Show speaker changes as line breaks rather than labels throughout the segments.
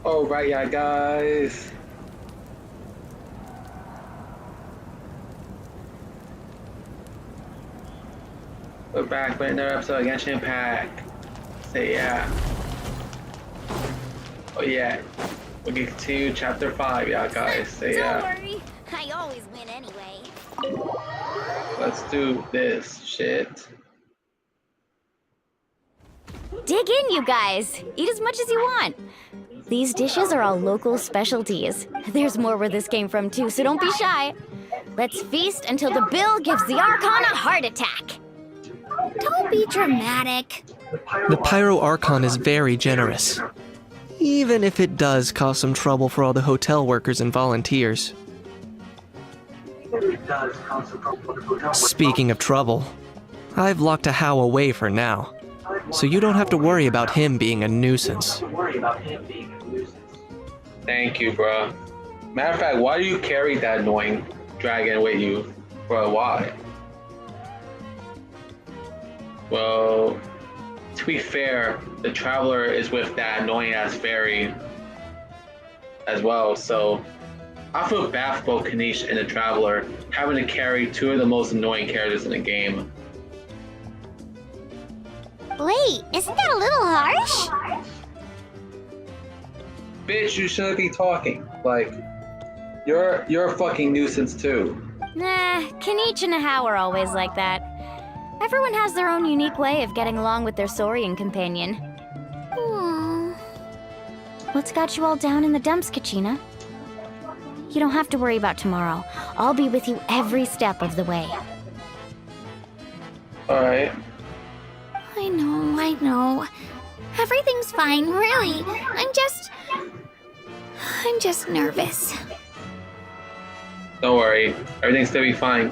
Alright, yeah, guys. We're back with another episode of Genshin Impact. So yeah. Oh yeah. We can continue chapter 5, yeah, guys. So yeah.
Don't worry, I always win anyway.
Let's do this shit.
Dig in, you guys. Eat as much as you want. These dishes are all local specialties. There's more where this came from too, so don't be shy. Let's feast until the bill gives the Archon a heart attack. Don't be dramatic.
The Pyro Archon is very generous, even if it does cause some trouble for all the hotel workers and volunteers. Speaking of trouble, I've locked a How away for now, so you don't have to worry about him being a nuisance.
Thank you, bro. Matter of fact, why do you carry that annoying dragon with you for a while? Well, to be fair, the Traveler is with that annoying ass fairy as well, so I feel bad for both Kanish and the Traveler having to carry two of the most annoying characters in the game.
Wait, isn't that a little harsh?
Bitch, you shouldn't be talking. Like, you're a fucking nuisance too.
Nah, Kanich and Ahau are always like that. Everyone has their own unique way of getting along with their Saurian companion. What's got you all down in the dumps, Kachina? You don't have to worry about tomorrow. I'll be with you every step of the way.
Alright.
I know. Everything's fine, really. I'm just nervous.
Don't worry. Everything's gonna be fine,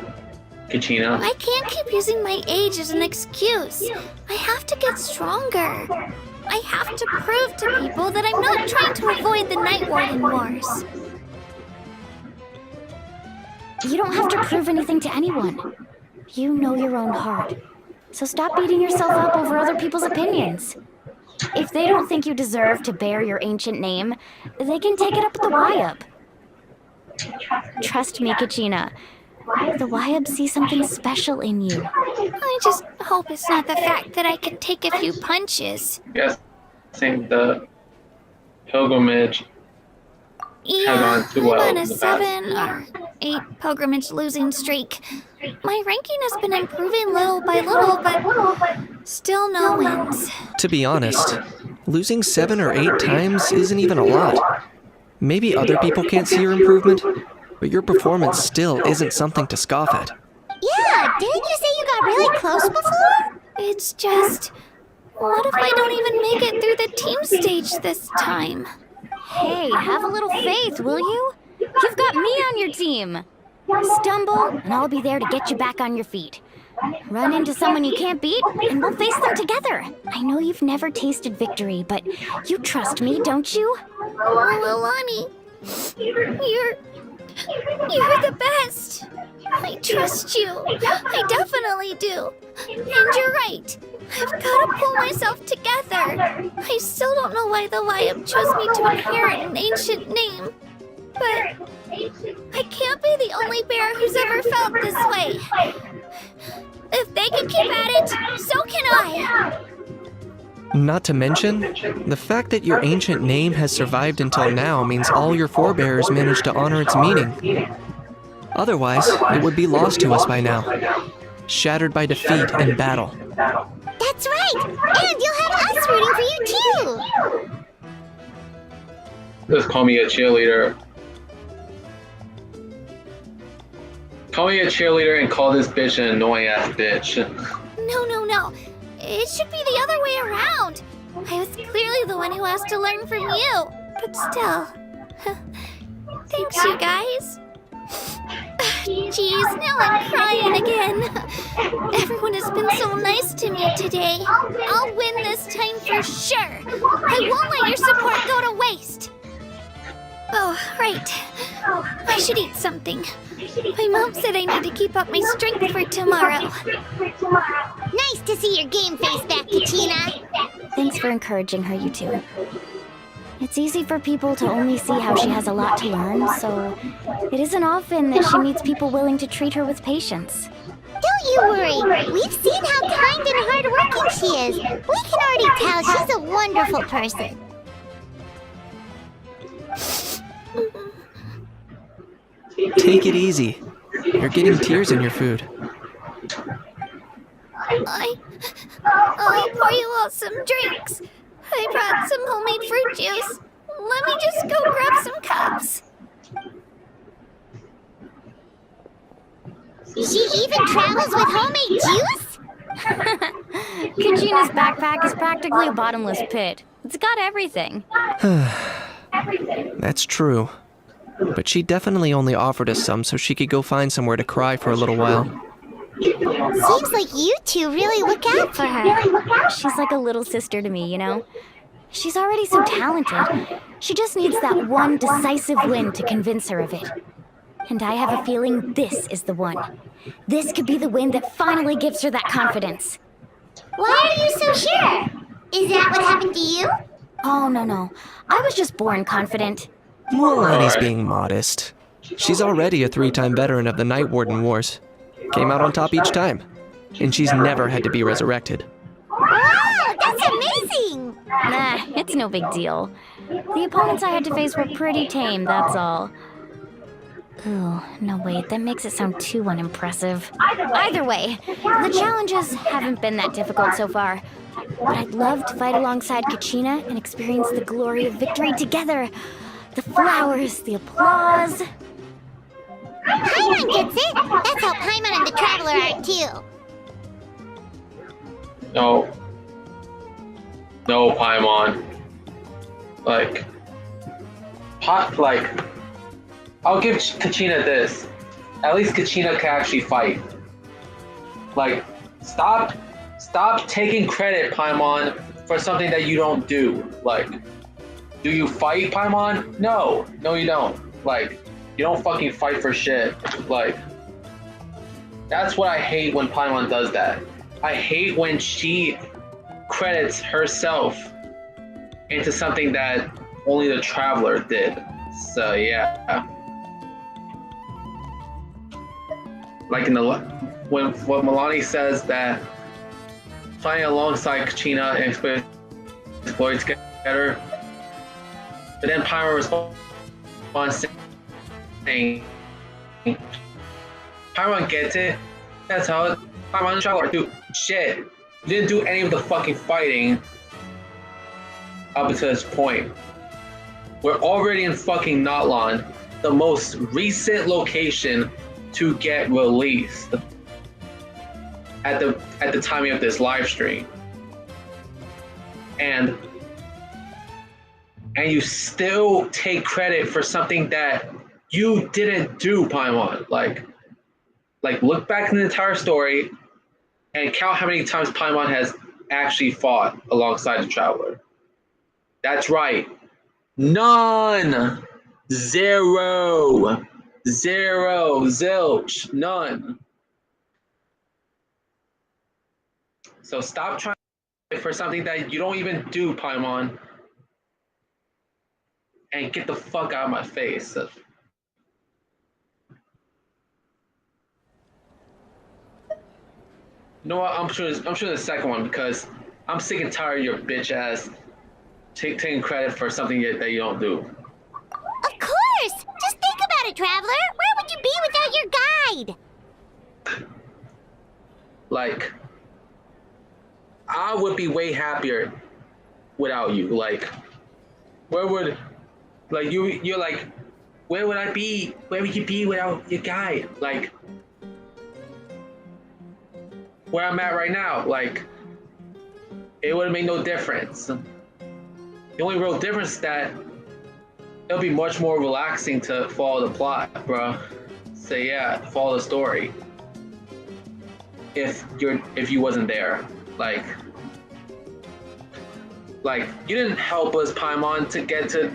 Kachina.
I can't keep using my age as an excuse. I have to get stronger. I have to prove to people that I'm not trying to avoid the Night Warden Wars.
You don't have to prove anything to anyone. You know your own heart. So stop beating yourself up over other people's opinions. If they don't think you deserve to bear your ancient name, they can take it up with the Wyab. Trust me, Kachina. The Wyab see something special in you.
I just hope it's not the fact that I can take a few punches.
Yes, I think the pilgrimage
Yeah,
gone too well
I'm on
in
a
the
7 or 8 pilgrimage losing streak. My ranking has been improving little by little, but still no wins.
To be honest, losing 7 or 8 times isn't even a lot. Maybe other people can't see your improvement, but your performance still isn't something to scoff at.
Yeah, didn't you say you got really close before?
It's just, what if I don't even make it through the team stage this time?
Hey, have a little faith, will you? You've got me on your team. Stumble, and I'll be there to get you back on your feet. Run into someone you can't beat, and we'll face them together. I know you've never tasted victory, but you trust me, don't you?
Oh, Alani, you're the best. I trust you. I definitely do. And you're right. I've got to pull myself together. I still don't know why the Wyab chose me to inherit an ancient name. But I can't be the only bear who's ever felt this way. If they can keep at it, so can I.
Not to mention, the fact that your ancient name has survived until now means all your forebears managed to honor its meaning. Otherwise, it would be lost to us by now, shattered by defeat in battle.
That's right! And you'll have us rooting for you too!
Just call me a cheerleader. Call me a cheerleader and call this bitch an annoying ass bitch.
No. It should be the other way around. I was clearly the one who asked to learn from you. But still. Thanks, you guys. Jeez, now I'm crying again. Everyone has been so nice to me today. I'll win this time for sure. I won't let your support go to waste. Oh, right. I should eat something. My mom said I need to keep up my strength for tomorrow.
Nice to see your game face back, Kachina. Thanks for encouraging her, you two. It's easy for people to only see how she has a lot to learn, so it isn't often that she meets people willing to treat her with patience.
Don't you worry. We've seen how kind and hardworking she is. We can already tell she's a wonderful person.
Take it easy. You're getting tears in your food.
I'll pour you all some drinks. I brought some homemade fruit juice. Let me just go grab some cups. She even travels with homemade juice?
Kachina's backpack is practically a bottomless pit. It's got everything.
That's true. But she definitely only offered us some so she could go find somewhere to cry for a little while.
Seems like you two really look out for her.
She's like a little sister to me, you know? She's already so talented. She just needs that one decisive win to convince her of it. And I have a feeling this is the one. This could be the win that finally gives her that confidence.
Why are you so sure? Is that what happened to you?
Oh, no. I was just born confident.
Milani's being modest. She's already a 3-time veteran of the Night Warden Wars. Came out on top each time. And she's never had to be resurrected.
Wow, that's amazing!
Nah, it's no big deal. The opponents I had to face were pretty tame, that's all. Ooh, no wait, that makes it sound too unimpressive. Either way, the challenges haven't been that difficult so far. But I'd love to fight alongside Kachina and experience the glory of victory together. The flowers, the applause.
Paimon gets it! That's how Paimon and the Traveler are too.
No, Paimon. I'll give Kachina this. At least Kachina can actually fight. Stop taking credit, Paimon, for something that you don't do. Do you fight, Paimon? No, you don't. You don't fucking fight for shit. That's what I hate when Paimon does that. I hate when she credits herself into something that only the Traveler did. So yeah. When Milani says that fighting alongside Kachina and exploring together, but then Paimon responds saying, Paimon gets it. That's how Paimon and Traveler do. Shit, you didn't do any of the fucking fighting up until this point. We're already in fucking Natlan, the most recent location to get released at the timing of this live stream, and you still take credit for something that you didn't do, Paimon. Look back in the entire story and count how many times Paimon has actually fought alongside the Traveler. That's right. None. Zero. Zilch. None. So stop trying for something that you don't even do, Paimon. And get the fuck out of my face. You know what? I'm sure the second one, because I'm sick and tired of your bitch ass taking credit for something that you don't do.
Of course! Just think about it, Traveler! Where would you be without your guide?
I would be way happier without you. Where would I be? Where would you be without your guide? Where I'm at right now, it would have made no difference. The only real difference is that it'll be much more relaxing to follow the plot, bro. So yeah, follow the story. If you wasn't there, you didn't help us, Paimon, to get to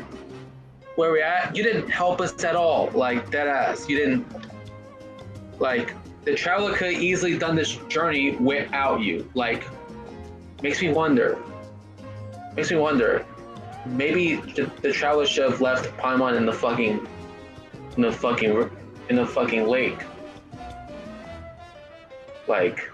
where we're at. You didn't help us at all, dead ass. You didn't. The Traveler could have easily done this journey without you. Makes me wonder. maybe the traveler should have left Paimon in the fucking lake. Like,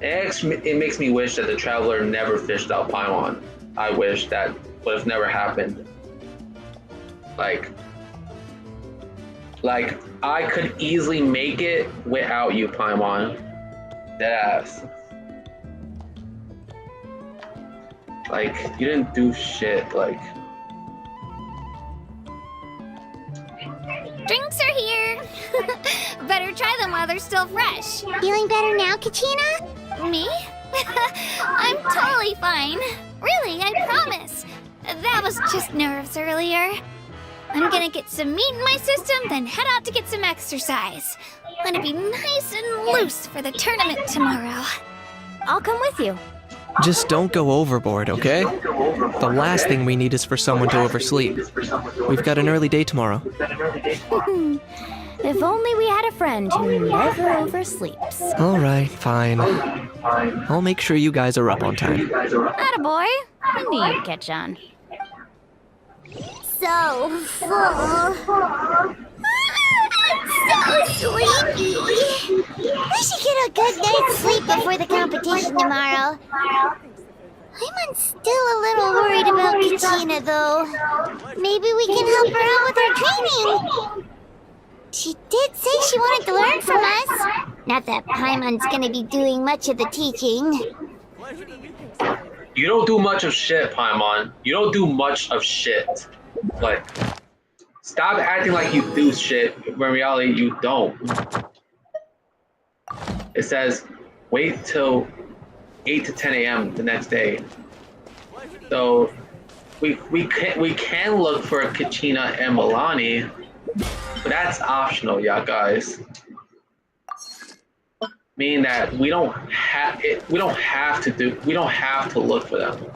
it makes me wish that the traveler never fished out Paimon. I wish that would have never happened. Like I could easily make it without you, Paimon. Deadass. Like, you didn't do shit, like.
Drinks are here. Better try them while they're still fresh.
Feeling better now, Kachina?
Me? I'm totally fine. Really, I promise. That was just nerves earlier. I'm gonna get some meat in my system, then head out to get some exercise. Wanna be nice and loose for the tournament tomorrow.
I'll come with you.
Just don't go overboard, okay? The last thing we need is for someone to oversleep. We've got an early day tomorrow.
If only we had a friend who never oversleeps.
All right, fine. I'll make sure you guys are up on time.
Attaboy. I knew you'd catch on.
So full. I'm so sleepy. I should get a good night's sleep before the competition tomorrow. I'm still a little worried about Kachina, though. Maybe we can help her out with her training. She did say she wanted to learn from us. Not that Paimon's gonna be doing much of the teaching.
You don't do much of shit, Paimon. You don't do much of shit. Like, stop acting like you do shit when in reality you don't. It says, wait till 8 to 10 a.m. the next day. So we can look for Kachina and Milani, but that's optional, yeah, guys. Meaning that we don't have to look for them.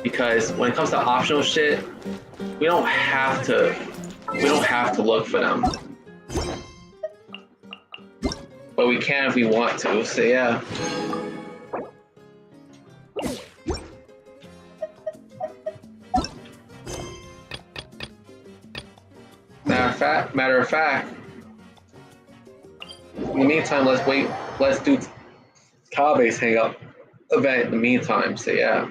Because when it comes to optional shit, we don't have to look for them. But we can if we want to, so yeah. Matter of fact, in the meantime, let's do Kabe's hang up event in the meantime, so yeah.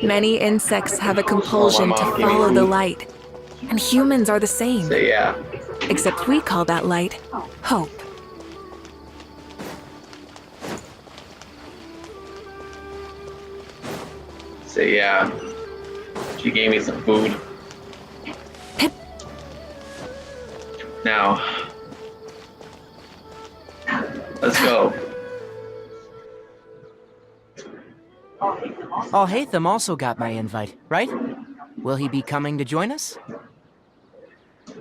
Many insects have a compulsion to follow the light, and humans are the same.
So yeah.
Except we call that light hope.
So yeah. She gave me some food. Now, let's go.
Oh, Hatham also got my invite, right? Will he be coming to join us?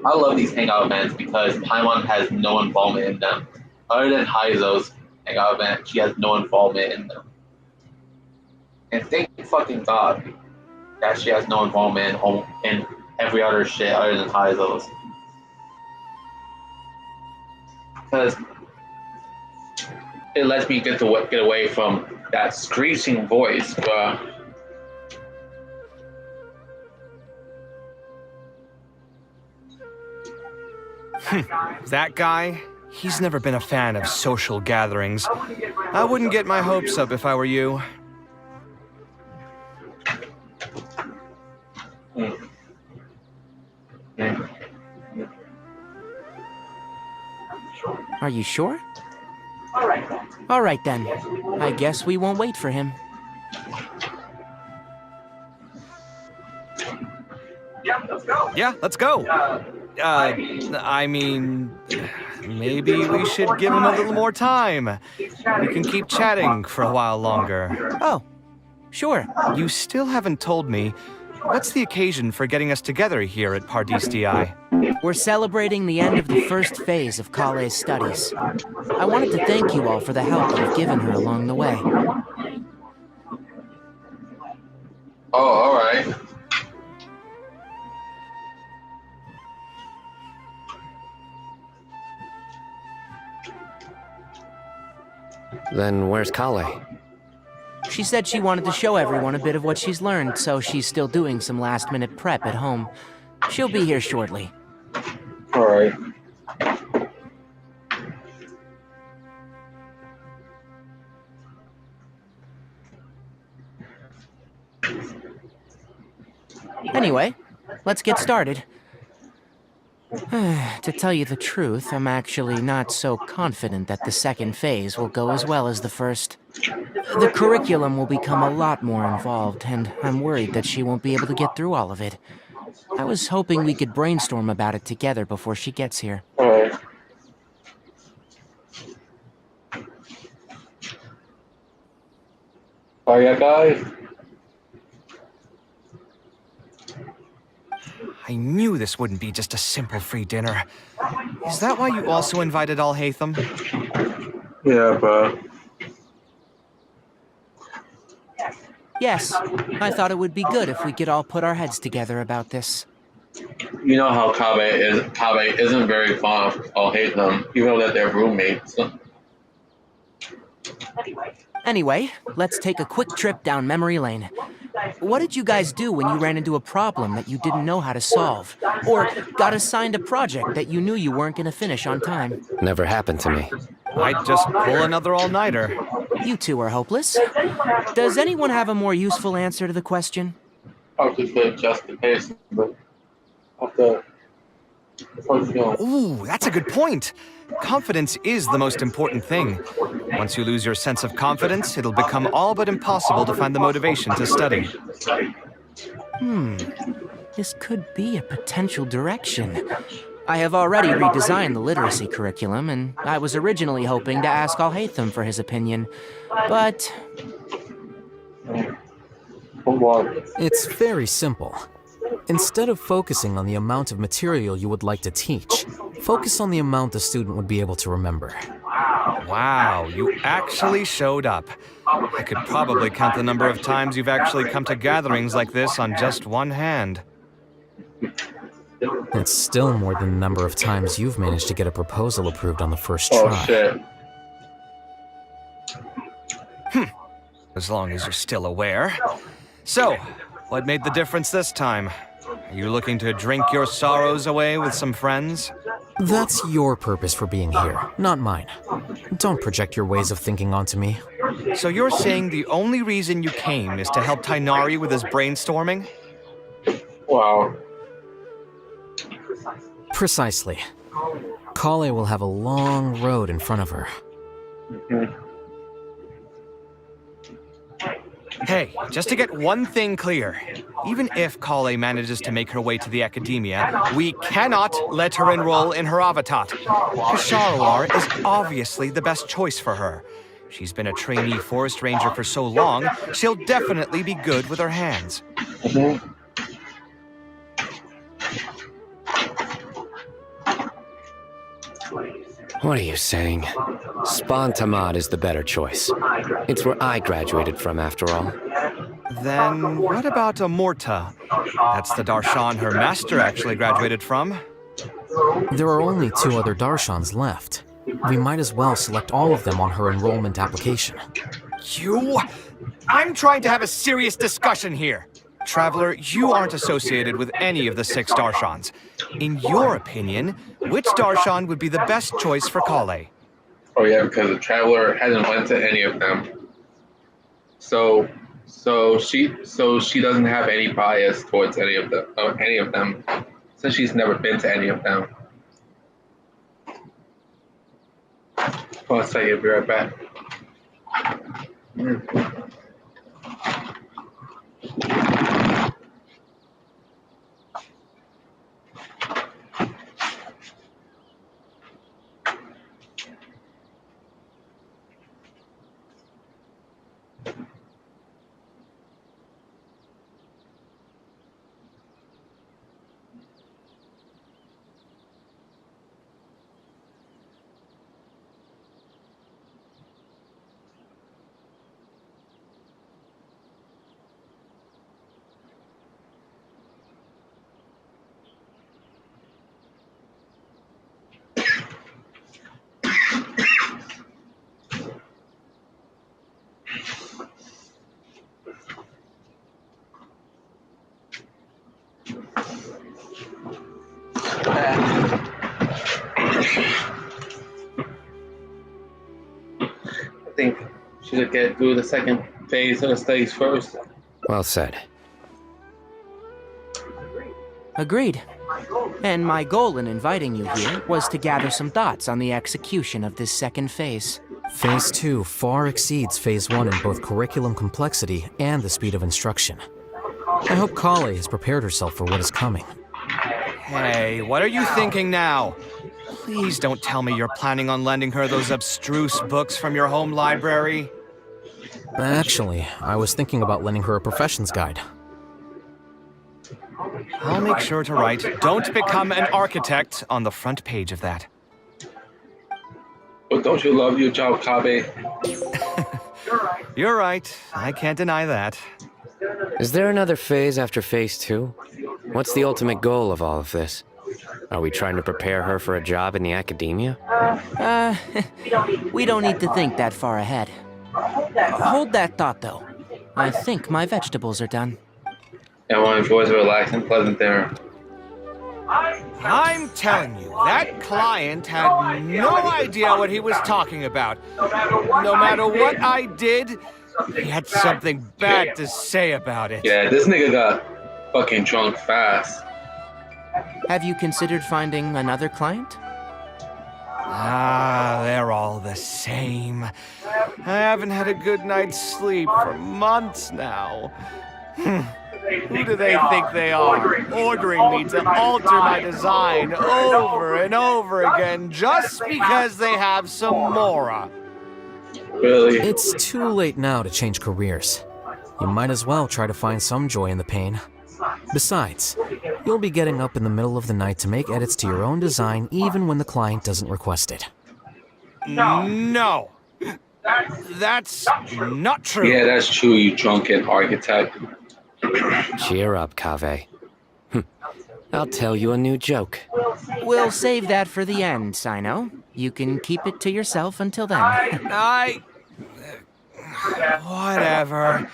I love these hangout events because Paimon has no involvement in them. Other than Heizo's hangout event, she has no involvement in them. And thank fucking God that she has no involvement in every other shit other than Heizo's. Because it lets me get away from that screeching voice, bruh.
That guy? He's never been a fan of social gatherings. I wouldn't get my hopes up if I were you.
Are you sure? All right then. I guess we won't wait for him.
Yeah, let's go. I mean, maybe we should give him a little more time. We can keep chatting for a while longer.
Oh, sure.
You still haven't told me, what's the occasion for getting us together here at Pardistii?
We're celebrating the end of the first phase of Kale's studies. I wanted to thank you all for the help you've given her along the way.
Oh, all right.
Then where's Kale?
She said she wanted to show everyone a bit of what she's learned, so she's still doing some last-minute prep at home. She'll be here shortly.
All right.
Anyway, let's get started. To tell you the truth, I'm actually not so confident that the second phase will go as well as the first. The curriculum will become a lot more involved, and I'm worried that she won't be able to get through all of it. I was hoping we could brainstorm about it together before she gets here.
All right. Oh yeah, guys.
I knew this wouldn't be just a simple free dinner. Is that why you also invited Al-Haytham?
Yeah, but
Yes, I thought it would be good if we could all put our heads together about this.
you know how Kabe isn't very fond of Al-Haytham, even though that they're roommates.
Anyway, let's take a quick trip down memory lane. What did you guys do when you ran into a problem that you didn't know how to solve? Or got assigned a project that you knew you weren't going to finish on time?
Never happened to me.
I'd just pull another all-nighter.
You two are hopeless. Does anyone have a more useful answer to the question?
I'll just say just in case, but after
Ooh, that's a good point. Confidence is the most important thing. Once you lose your sense of confidence, it'll become all but impossible to find the motivation to study.
This could be a potential direction. I have already redesigned the literacy curriculum, and I was originally hoping to ask Al-Haytham for his opinion. But
It's very simple. Instead of focusing on the amount of material you would like to teach, focus on the amount the student would be able to remember.
Wow, you actually showed up. I could probably count the number of times you've actually come to gatherings like this on just one hand.
It's still more than the number of times you've managed to get a proposal approved on the first
oh
try.
shit.
As long as you're still aware. So, what made the difference this time? Are you looking to drink your sorrows away with some friends?
That's your purpose for being here, not mine. Don't project your ways of thinking onto me.
So you're saying the only reason you came is to help Tainari with his brainstorming?
Wow.
Precisely. Kale will have a long road in front of her.
Hey, just to get one thing clear. Even if Kale manages to make her way to the academia, we cannot let her enroll in her avatat. Kasharawar is obviously the best choice for her. She's been a trainee forest ranger for so long, she'll definitely be good with her hands.
What are you saying? Spawn Tamad is the better choice. It's where I graduated from, after all.
Then what about Amorta? That's the darshan her master actually graduated from.
There are only 2 other Darshans left. We might as well select all of them on her enrollment application.
I'm trying to have a serious discussion here. Traveler, you aren't associated with any of the 6 darshans. In your opinion, which darshan would be the best choice for Kale?
Oh yeah, because the traveler hasn't went to any of them. So she doesn't have any bias towards any of them, since she's never been to any of them. One second, be right back. think she should get through the second phase of the studies first.
Well said.
Agreed. And my goal in inviting you here was to gather some thoughts on the execution of this second phase.
Phase 2 far exceeds Phase 1 in both curriculum complexity and the speed of instruction. I hope Kali has prepared herself for what is coming.
Hey, what are you thinking now? Please don't tell me you're planning on lending her those abstruse books from your home library.
Actually, I was thinking about lending her a professions guide.
I'll make sure to write, "Don't become an architect" on the front page of that.
But don't you love your job, Kabe?
You're right. I can't deny that.
Is there another phase after Phase 2? What's the ultimate goal of all of this? Are we trying to prepare her for a job in the academia?
We don't need to think that far ahead. Hold that thought, though. I think my vegetables are done.
Everyone enjoys a relaxed and pleasant dinner.
I'm telling you, that client had no idea what he was talking about. No matter what I did, he had something bad to say about it.
Yeah, this nigga got fucking drunk fast.
Have you considered finding another client?
They're all the same. I haven't had a good night's sleep for months now. Who do they think they are, ordering me to alter my design over and over again just because they have some mora?
Really?
It's too late now to change careers. You might as well try to find some joy in the pain. Besides, you'll be getting up in the middle of the night to make edits to your own design even when the client doesn't request it.
No! That's not true.
Yeah, that's true, you drunken architect.
Cheer up, Kaveh. I'll tell you a new joke.
We'll save that for the end, Sino. You can keep it to yourself until then.
Whatever.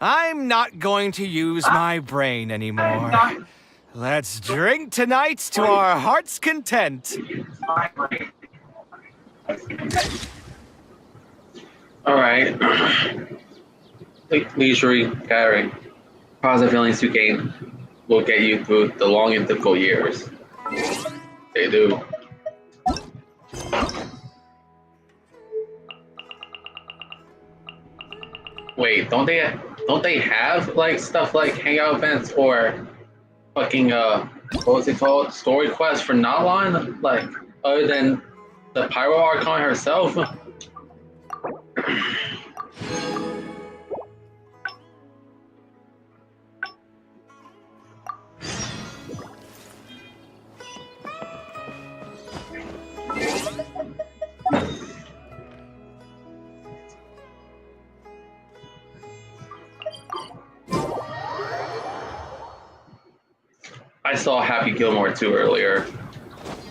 I'm not going to use my brain anymore. Let's drink tonight to our heart's content.
Alright. Leisurely gathering. Positive feelings you gain will get you through the long and difficult years. They do. Wait, don't they have like stuff like hangout events or fucking what was it called? Story quests for Nalon? Like other than the Pyro Archon herself? I saw Happy Gilmore 2 earlier.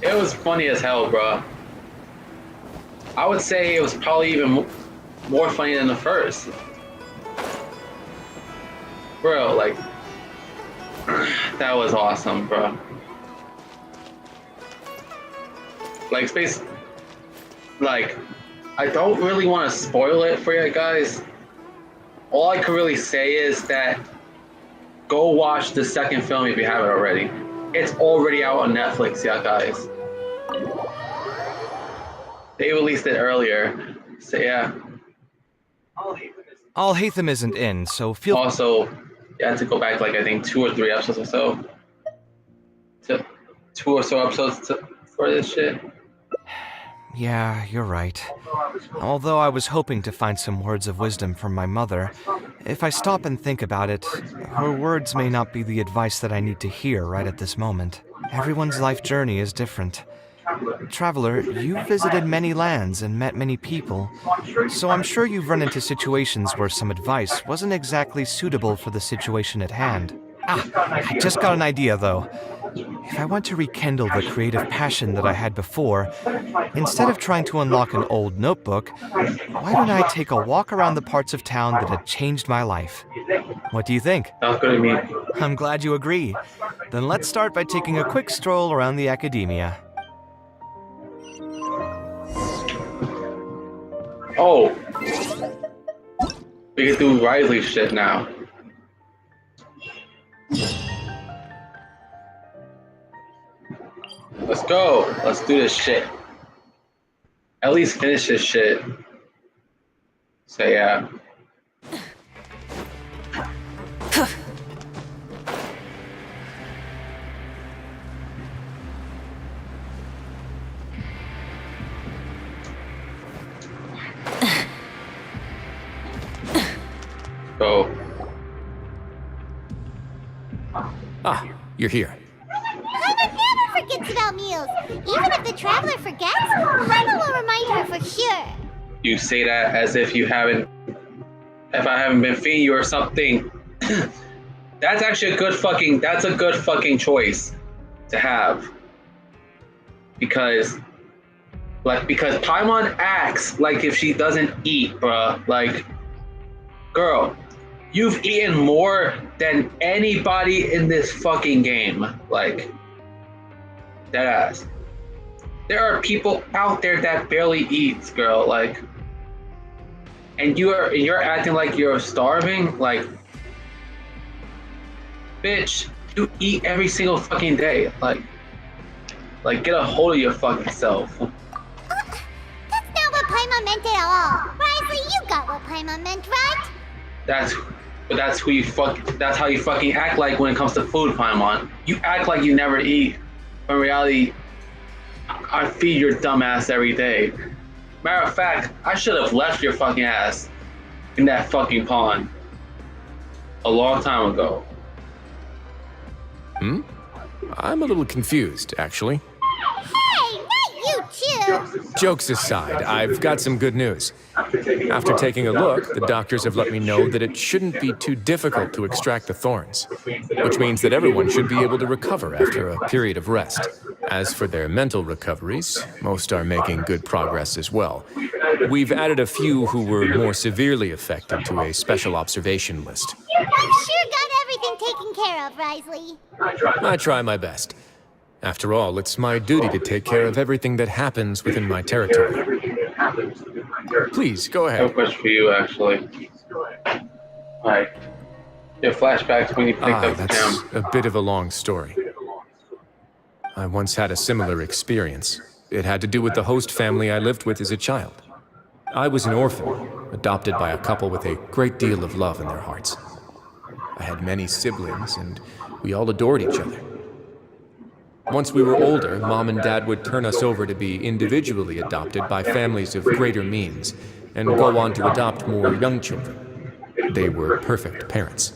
It was funny as hell, bro. I would say it was probably even more funny than the first. Bro, like, that was awesome, bro. Like, space, like, I don't really want to spoil it for you guys. All I could really say is that go watch the second film if you haven't already. It's already out on Netflix, yeah, guys. They released it earlier, so yeah.
Alhaitham isn't in, so feel...
Also, you had to go back like I think 2 or 3 episodes or so. 2 or so episodes for this shit.
Yeah, you're right. Although I was hoping to find some words of wisdom from my mother, if I stop and think about it, her words may not be the advice that I need to hear right at this moment. Everyone's life journey is different. Traveler, you've visited many lands and met many people, so I'm sure you've run into situations where some advice wasn't exactly suitable for the situation at hand. I just got an idea, though. If I want to rekindle the creative passion that I had before, instead of trying to unlock an old notebook, why don't I take a walk around the parts of town that had changed my life? What do you think?
Sounds good to me.
I'm glad you agree. Then let's start by taking a quick stroll around the academia.
Oh, we can do Riley shit now. Let's go. Let's do this shit. At least finish this shit. So yeah. Go.
Ah, you're here.
Paimon never forgets about meals. Even if the traveler forgets, Paimon will remind her for sure.
You say that as if you haven't, if I haven't been feeding you or something. That's actually a good fucking choice to have. Because Paimon acts like if she doesn't eat, bruh. Like, girl, you've eaten more than anybody in this fucking game. Like, deadass. There are people out there that barely eats, girl. Like, and you're acting like you're starving. Like, bitch, you eat every single fucking day. Like get a hold of your fucking self.
That's not what Paimon meant at all. Riley, you got what Paimon meant, right?
That's how you fucking act like when it comes to food, Paimon. You act like you never eat. But in reality, I feed your dumb ass every day. Matter of fact, I should have left your fucking ass in that fucking pond a long time ago.
I'm a little confused, actually.
Hey, not you too!
Jokes aside, I've got some good news. After taking a look, the doctors have let me know that it shouldn't be too difficult to extract the thorns, which means that everyone should be able to recover after a period of rest. As for their mental recoveries, most are making good progress as well. We've added a few who were more severely affected to a special observation list.
I'm sure got everything taken care of, Riley.
I try my best. After all, it's my duty to take care of everything that happens within my territory. Please, go
I have a
ahead.
question for you, actually. Alright. Your flashbacks when you picked up the
That's
gem.
a bit of a long story. I once had a similar experience. It had to do with the host family I lived with as a child. I was an orphan, adopted by a couple with a great deal of love in their hearts. I had many siblings, and we all adored each other. Once we were older, Mom and Dad would turn us over to be individually adopted by families of greater means, and go on to adopt more young children. They were perfect parents.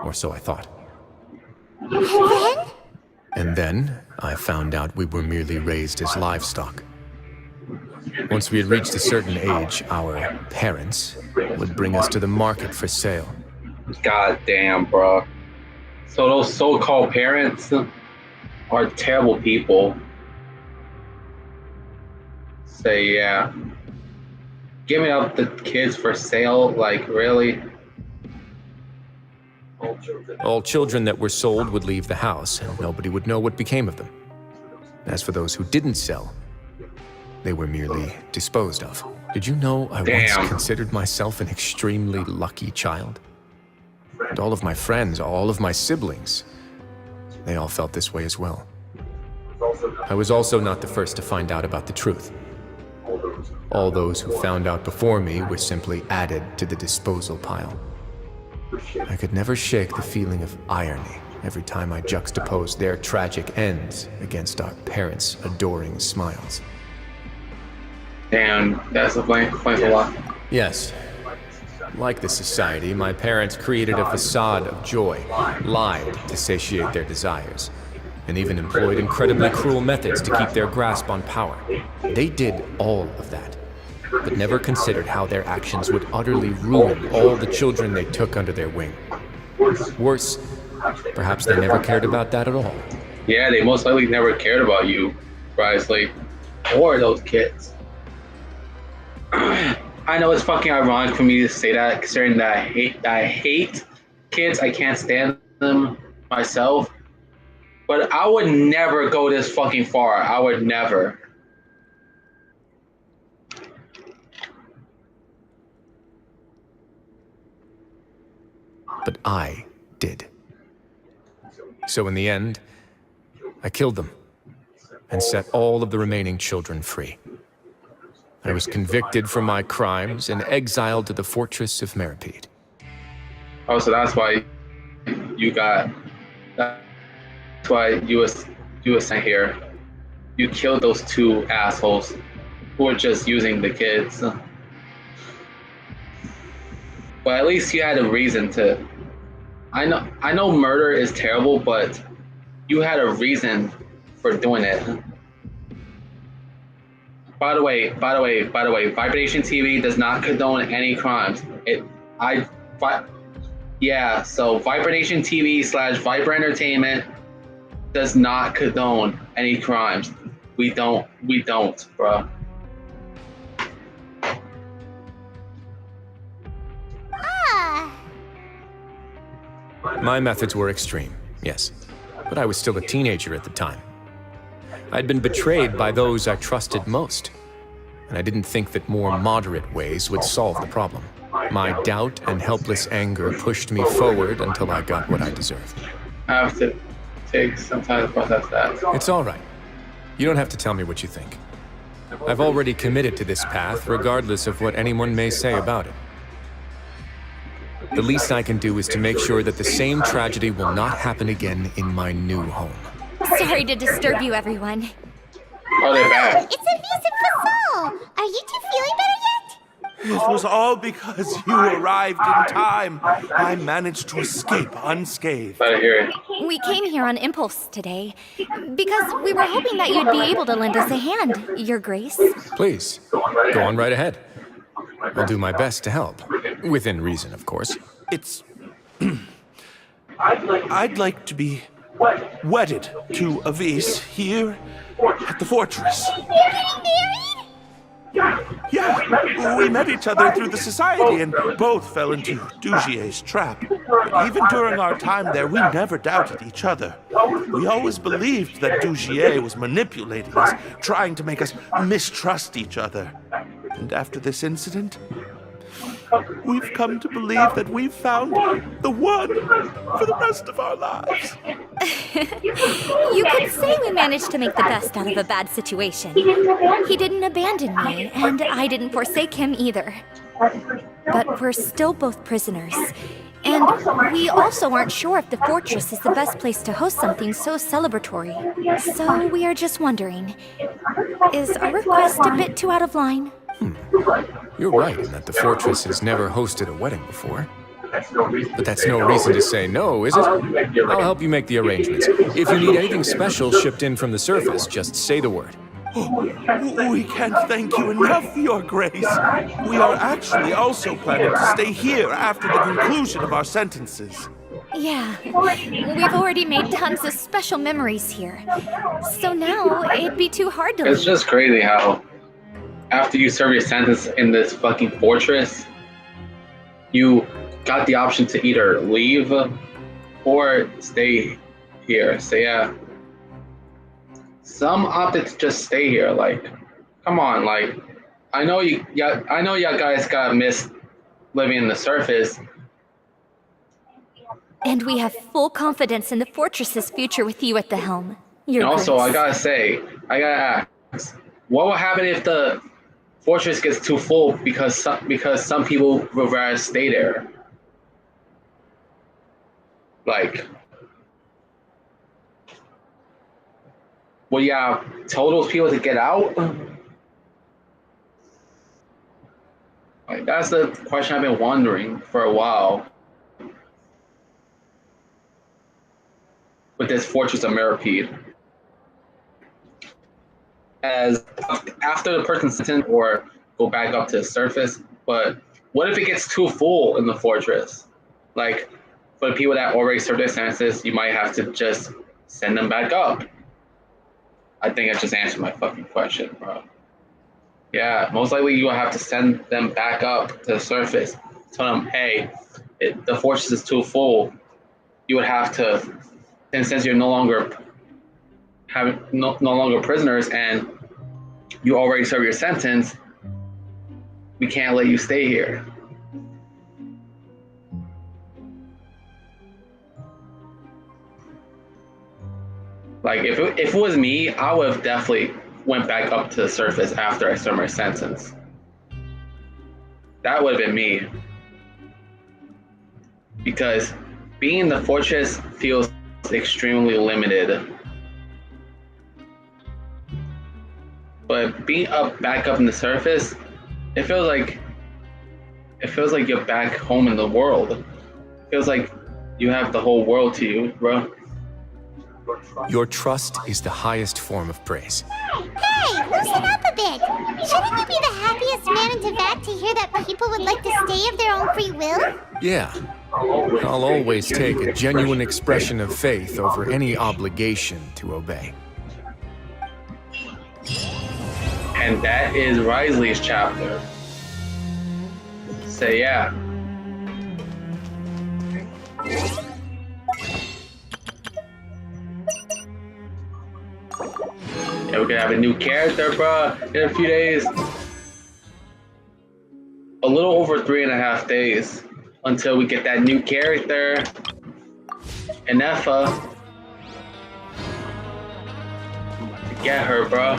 Or so I thought.
And then?
And then, I found out we were merely raised as livestock. Once we had reached a certain age, our parents would bring us to the market for sale.
God damn, bro. So those so-called parents are terrible people. Say, yeah. Giving up the kids for sale, like, really?
All children that were sold would leave the house, and nobody would know what became of them. As for those who didn't sell, they were merely disposed of. Did you know I
Damn.
once considered myself an extremely lucky child? And all of my friends, all of my siblings, they all felt this way as well. I was also not the first to find out about the truth. All those who found out before me were simply added to the disposal pile. I could never shake the feeling of irony every time I juxtaposed their tragic ends against our parents' adoring smiles.
Damn, that's explains a lot.
Yes. Like this society, my parents created a facade of joy, lied to satiate their desires, and even employed incredibly cruel methods to keep their grasp on power. They did all of that, but never considered how their actions would utterly ruin all the children they took under their wing. Worse, perhaps they never cared about that at all.
Yeah, they most likely never cared about you, Risley, or those kids. I know it's fucking ironic for me to say that, considering that I hate kids. I can't stand them myself. But I would never go this fucking far. I would never.
but I did. So in the end, I killed them and set all of the remaining children free. I was convicted for my crimes and exiled to the fortress of Meripede.
Oh, so that's why you got. That's why you was sent here. You killed those two assholes who were just using the kids. But at least you had a reason to. I know murder is terrible, but you had a reason for doing it. By the way, Vibration TV does not condone any crimes. So Vibration TV / Viper Entertainment does not condone any crimes. We don't, bro.
My methods were extreme, yes, but I was still a teenager at the time. I'd been betrayed by those I trusted most, and I didn't think that more moderate ways would solve the problem. My doubt and helpless anger pushed me forward until I got what I deserved.
I have to take some time to process that.
It's all right. You don't have to tell me what you think. I've already committed to this path, regardless of what anyone may say about it. The least I can do is to make sure that the same tragedy will not happen again in my new home.
Sorry to disturb you, everyone.
Oh, they're back.
It's a music Fasol! Are you two feeling better yet?
It was all because you arrived in time. I managed to escape unscathed.
Glad to hear it.
We came here on impulse today because we were hoping that you'd be able to lend us a hand, Your Grace.
Please, go on right ahead. I'll do my best to help. Within reason, of course.
It's... I'd like to be wedded to Avis here at the fortress.
You're getting married?
Yeah, we met each other through the society and both fell into Dugier's trap. Even during our time there, we never doubted each other. We always believed that Dugier was manipulating us, trying to make us mistrust each other. And after this incident, we've come to believe that we've found the one for the rest of our lives.
You could say we managed to make the best out of a bad situation. He didn't abandon me, and I didn't forsake him either. But we're still both prisoners. And we also aren't sure if the fortress is the best place to host something so celebratory. So we are just wondering, is our request a bit too out of line?
You're right in that the fortress has never hosted a wedding before. But that's no reason to say no, is it? I'll help you make the arrangements. If you need anything special shipped in from the surface, just say the word.
We can't thank you enough, Your Grace. We are actually also planning to stay here after the conclusion of our sentences.
Yeah, we've already made tons of special memories here. So now it'd be too hard to leave.
It's just crazy how after you serve your sentence in this fucking fortress, you got the option to either leave or stay here. So yeah, some opted to just stay here. Like, come on, like, I know you guys got miss living in the surface.
And we have full confidence in the fortress's future with you at the helm. Your
And also,
Grace.
I gotta ask, what will happen if the fortress gets too full because some people would rather stay there? Like, will you tell those people to get out? Like, that's the question I've been wondering for a while. With this fortress of Meripede. As after the person's sentence or go back up to the surface, but what if it gets too full in the fortress? Like, for the people that already served their sentences, you might have to just send them back up. I think I just answered my fucking question, bro. Yeah, most likely you will have to send them back up to the surface. Tell them, hey, the fortress is too full. You would have to, and since you're no longer prisoners and you already served your sentence, we can't let you stay here. Like if it was me, I would have definitely went back up to the surface after I served my sentence. That would have been me. Because being in the fortress feels extremely limited. But being back up in the surface, it feels like you're back home in the world. It feels like you have the whole world to you, bro.
Your trust is the highest form of praise.
Hey, loosen up a bit. Shouldn't you be the happiest man in Teyvat to hear that people would like to stay of their own free will?
Yeah. I'll always take a genuine expression of faith over any obligation to obey.
And that is Risley's chapter. So yeah. Yeah, we're gonna have a new character, bro, in a few days. A little over 3.5 days until we get that new character, Enefa. To get her, bro.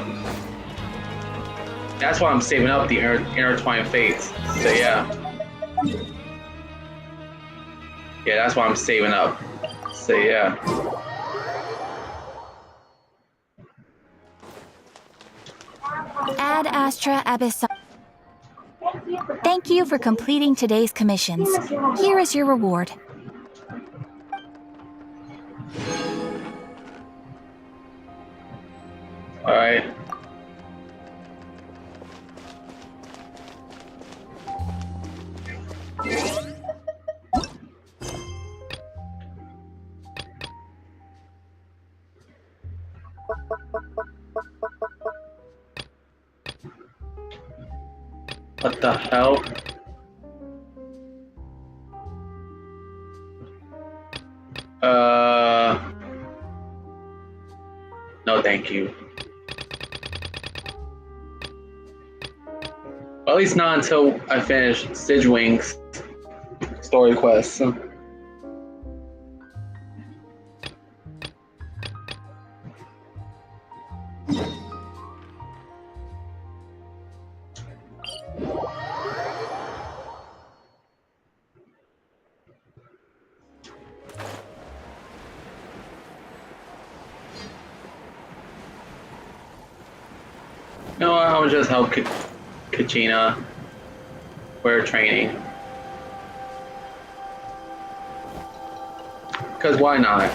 That's why I'm saving up the intertwined fates. So yeah. Yeah, that's why I'm saving up. So yeah.
Ad Astra Abyss. Thank you for completing today's commissions. Here is your reward.
All right. What the hell? No, thank you. Well, at least not until I finish Sidgewing's story quest. No, I'll just help Kachina. We're training. Because why not?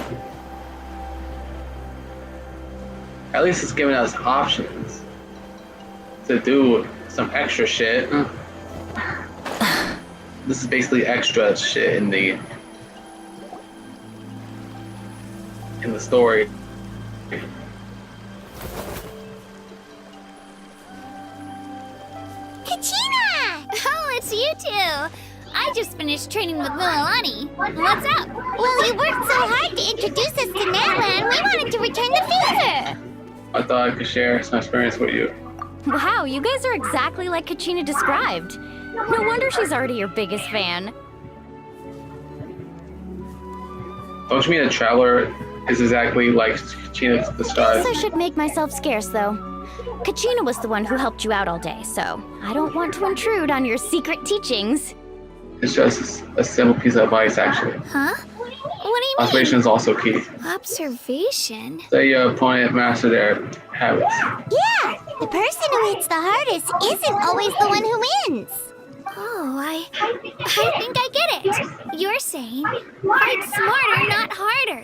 At least it's giving us options to do some extra shit. This is basically extra shit in the story.
It's you two! I just finished training with Mililani. What's up?
Well, you worked so hard to introduce us to Natlan, we wanted to return the favor!
I thought I could share some experience with you.
Wow, you guys are exactly like Kachina described. No wonder she's already your biggest fan.
Don't you mean a traveler is exactly like Kachina described?
Guess I should make myself scarce, though. Kachina was the one who helped you out all day, so I don't want to intrude on your secret teachings.
It's just a simple piece of advice, actually.
Huh? What do you mean?
Observation is also key.
Observation?
Say your opponent master their habits.
Yeah! The person who hits the hardest isn't always the one who wins!
Oh, I think I get it. You're saying fight smarter, not harder.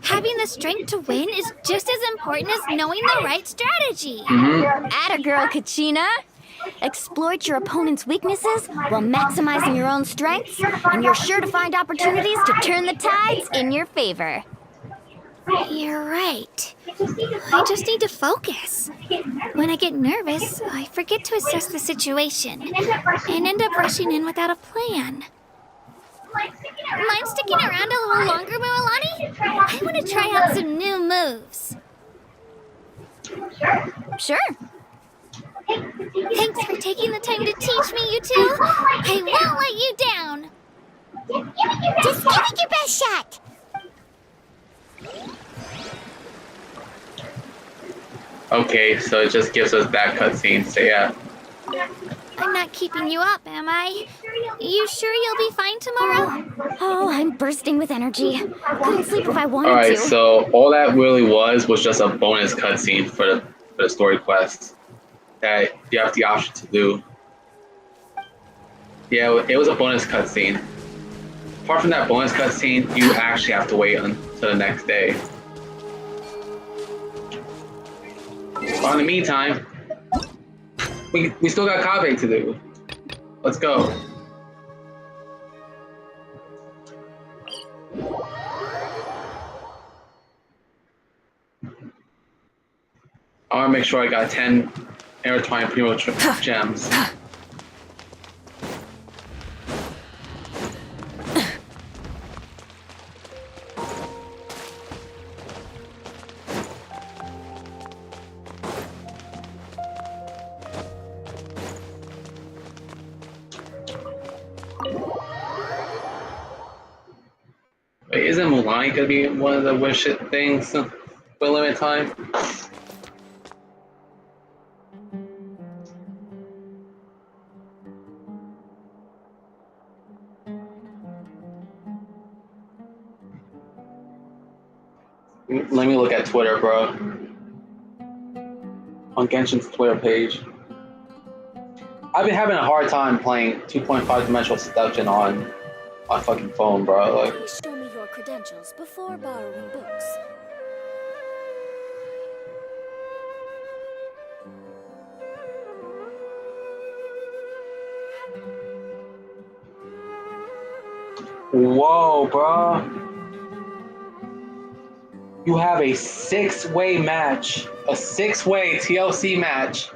Having the strength to win is just as important as knowing the right strategy.
Atta girl, Kachina. Exploit your opponent's weaknesses while maximizing your own strengths, and you're sure to find opportunities to turn the tides in your favor.
You're right. I just need to focus. When I get nervous, I forget to assess the situation and end up rushing in without a plan. Mind sticking around a little longer, Mililani? I want to try out some new moves.
Sure.
Thanks for taking the time to teach me, you two. I won't let you down.
Just give it your best shot!
Okay, so it just gives us that cutscene. So yeah.
I'm not keeping you up, am I? You sure you'll be fine tomorrow?
Oh, I'm bursting with energy. Couldn't sleep if I
All
wanted
right,
to.
so all that really was just a bonus cutscene for the story quest that you have the option to do. Yeah, it was a bonus cutscene. Apart from that bonus cutscene, you actually have to wait until the next day. But in the meantime, we still got Kaveh to do. Let's go. I want to make sure I got 10 intertwined primo gems. Wait, isn't Mulan gonna be one of the wish it things for limited time? Let me look at Twitter, bro. On Genshin's Twitter page. I've been having a hard time playing 2.5 dimensional seduction on fucking phone, bro. Like,
Please show me your credentials before borrowing books.
whoa, bro. You have a six-way match, a six-way TLC match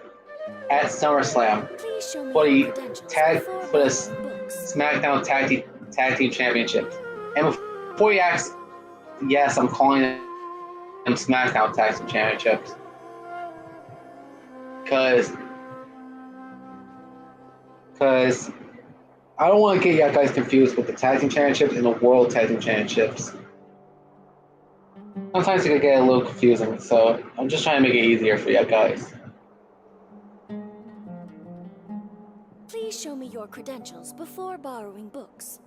at SummerSlam for the SmackDown Tag Team Championship. And before you ask, yes, I'm calling them SmackDown Tag Team Championships because I don't want to get you guys confused with the Tag Team Championships and the World Tag Team Championships. Sometimes it can get a little confusing, so I'm just trying to make it easier for you guys.
Please show me your credentials before borrowing books.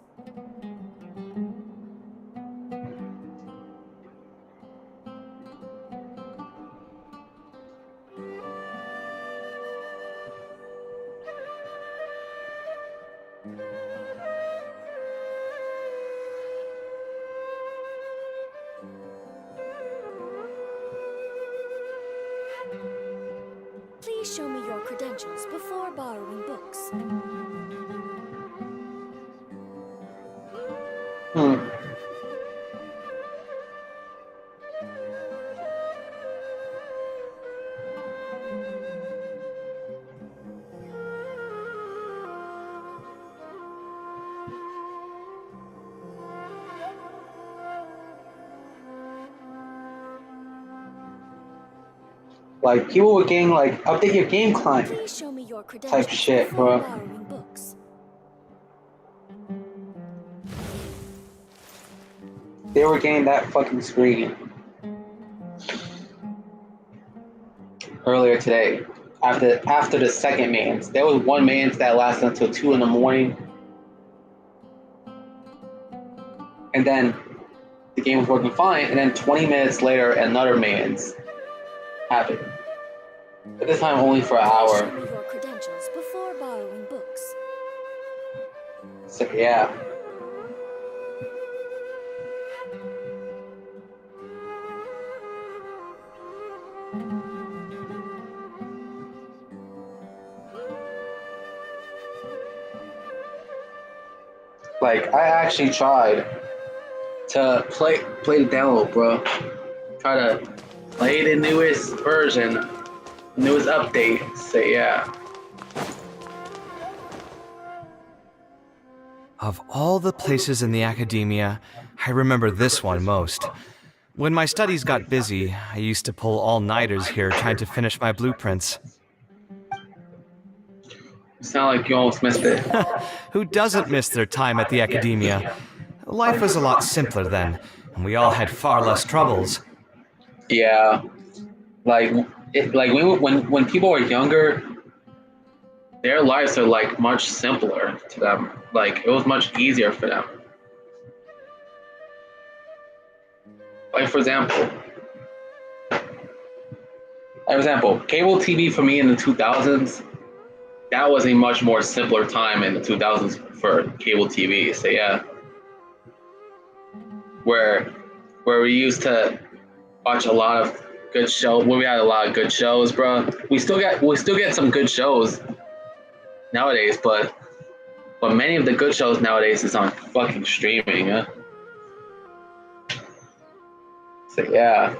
Please show me your credentials before borrowing books.
Like, people were getting, like, update your game client
Please show me your credentials
type shit,
before
bro.
borrowing books.
They were getting that fucking screen earlier today. After the second mains, there was one mains that lasted until 2 in the morning, and then the game was working fine. And then 20 minutes later, another mains happened. But this time only for an
Show
hour.
me your credentials before borrowing books.
So yeah. Like, I actually tried to play the demo, bro. Try to play the newest version, newest update. So yeah.
Of all the places in the academia, I remember this one most. When my studies got busy, I used to pull all-nighters here trying to finish my blueprints.
You sound like you almost missed it.
Who doesn't miss their time at the academia? Life was a lot simpler then, and we all had far less troubles.
Yeah. Like, like when people are younger, their lives are like much simpler to them. Like it was much easier for them. Like for example, cable TV for me in the 2000s, that was a much more simpler time in the 2000s for cable TV. So yeah, where we used to watch a lot of good shows. Where we had a lot of good shows, bro. We still get some good shows nowadays, but many of the good shows nowadays is on fucking streaming. Yeah. So yeah.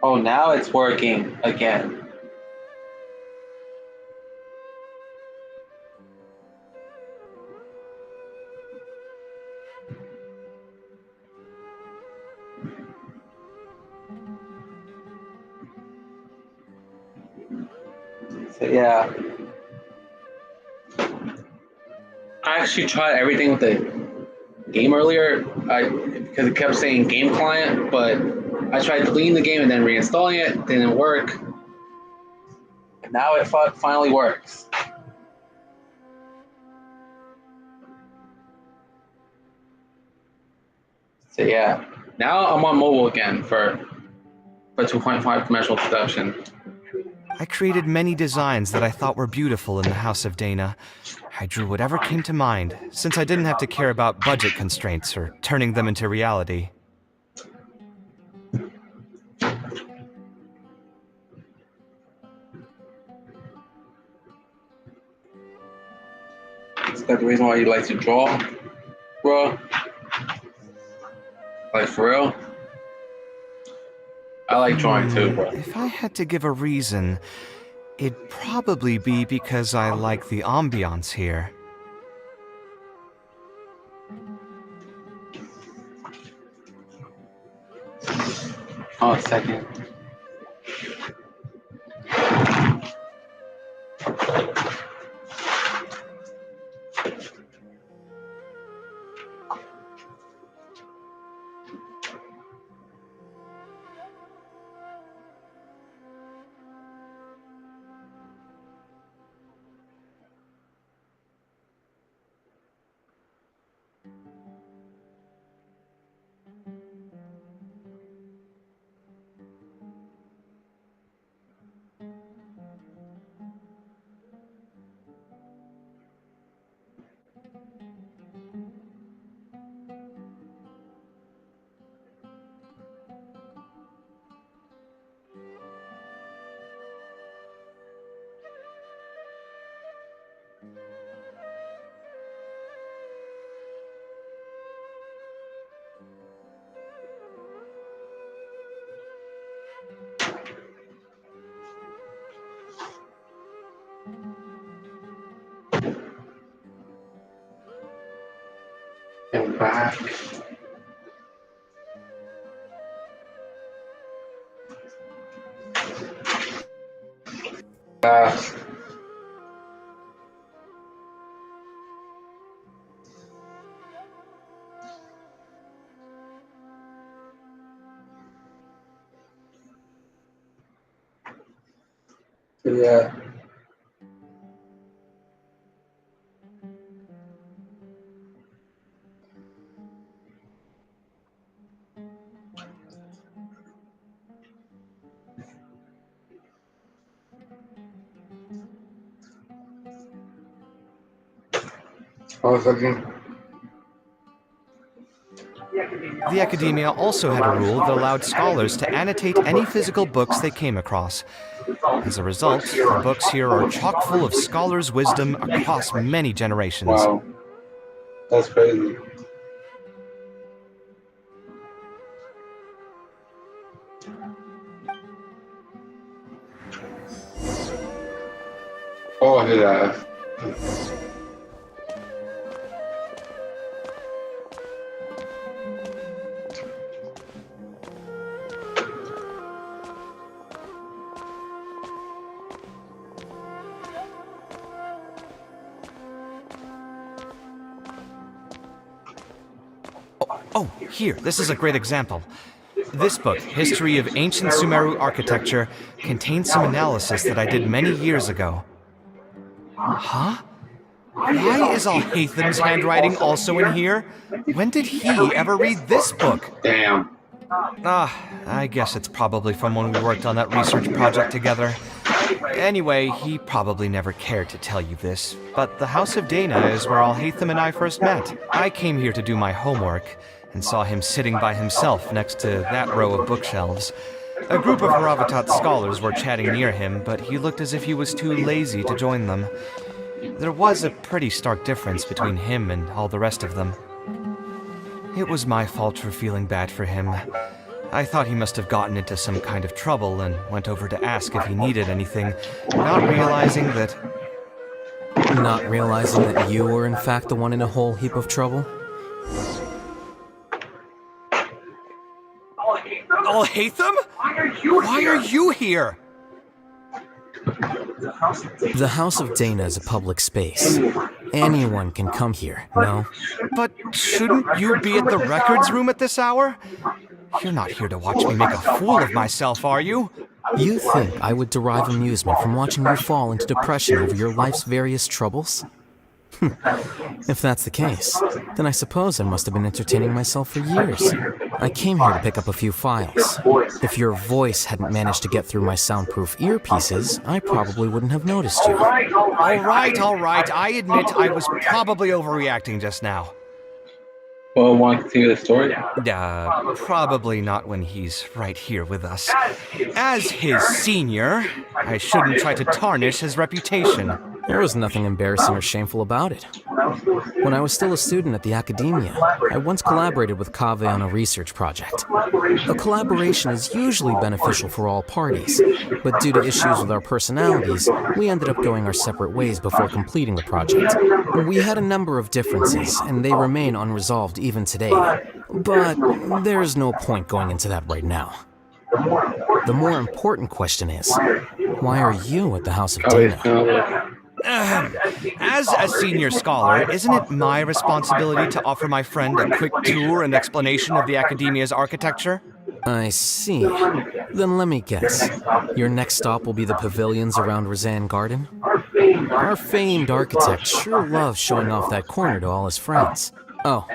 Oh, now it's working again. So yeah. I actually tried everything with the game earlier because it kept saying game client, but I tried deleting the game and then reinstalling it. Didn't work. And now it finally works. So yeah, now I'm on mobile again for 2.5 dimensional production.
I created many designs that I thought were beautiful in the House of Dana. I drew whatever came to mind, since I didn't have to care about budget constraints or turning them into reality.
Is that the reason why you like to draw, bro? Like for real? I like drawing too, bro.
If I had to give a reason, it'd probably be because I like the ambiance here.
Oh, a second. And back. Yeah. Oh, second.
The Academia also had a rule that allowed scholars to annotate any physical books they came across. As a result, the books here are chock full of scholars' wisdom across many generations.
Wow. That's crazy. Oh, his ass.
Oh, here, this is a great example. This book, History of Ancient Sumeru Architecture, contains some analysis that I did many years ago. Huh? Why is Al-Haytham's handwriting also in here? When did he ever read this book?
Damn.
I guess it's probably from when we worked on that research project together. Anyway, he probably never cared to tell you this, but the House of Dana is where Al-Haytham and I first met. I came here to do my homework, and saw him sitting by himself next to that row of bookshelves. A group of Haravatat scholars were chatting near him, but he looked as if he was too lazy to join them. There was a pretty stark difference between him and all the rest of them. It was my fault for feeling bad for him. I thought he must have gotten into some kind of trouble and went over to ask if he needed anything, not realizing that...
Not realizing that you were in fact the one in a whole heap of trouble?
Al-Haytham? Why are you here?
The House of Dana is a public space. Anyone can come here, no?
But shouldn't you be at the records room at this hour? You're not here to watch me make a fool of myself, are you?
You think I would derive amusement from watching you fall into depression over your life's various troubles? If that's the case, then I suppose I must have been entertaining myself for years. I came here to pick up a few files. If your voice hadn't managed to get through my soundproof earpieces, I probably wouldn't have noticed you.
All right. I admit I was probably overreacting just now.
Well, want to continue the story?
Probably not when he's right here with us. As his senior, I shouldn't try to tarnish his reputation.
There was nothing embarrassing or shameful about it. When I was still a student at the academia, I once collaborated with Kaveh on a research project. A collaboration is usually beneficial for all parties, but due to issues with our personalities, we ended up going our separate ways before completing the project. We had a number of differences, and they remain unresolved even today. But there's no point going into that right now. The more important question is, why are you at the House of Dana?
As a senior scholar, isn't it my responsibility to offer my friend a quick tour and explanation of the academia's architecture?
I see. Then let me guess. Your next stop will be the pavilions around Razan Garden? Our famed architect sure loves showing off that corner to all his friends. Oh,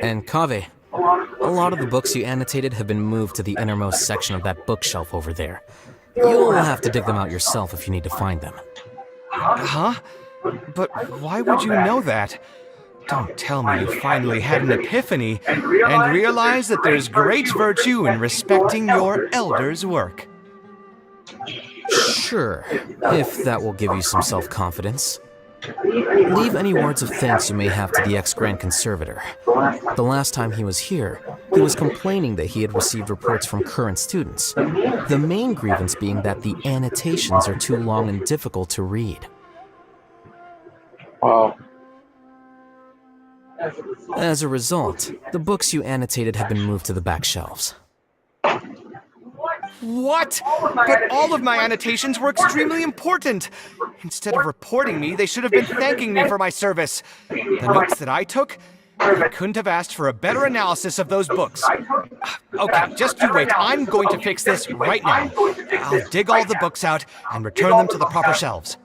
and Kaveh, a lot of the books you annotated have been moved to the innermost section of that bookshelf over there. You'll have to dig them out yourself if you need to find them.
Huh? But why would you know that? Don't tell me you finally had an epiphany and realized that there's great virtue in respecting your elder's work.
Sure, if that will give you some self-confidence. Leave any words of thanks you may have to the ex-Grand Conservator. The last time he was here, he was complaining that he had received reports from current students. The main grievance being that the annotations are too long and difficult to read.
Wow.
As a result, the books you annotated have been moved to the back shelves.
What? But all of my annotations were extremely important. Instead of reporting me, they should have been thanking me for my service. The notes that I took, I couldn't have asked for a better analysis of those books. Okay, just you wait. I'm going to fix this right now. I'll dig all the books out and return them to the proper shelves.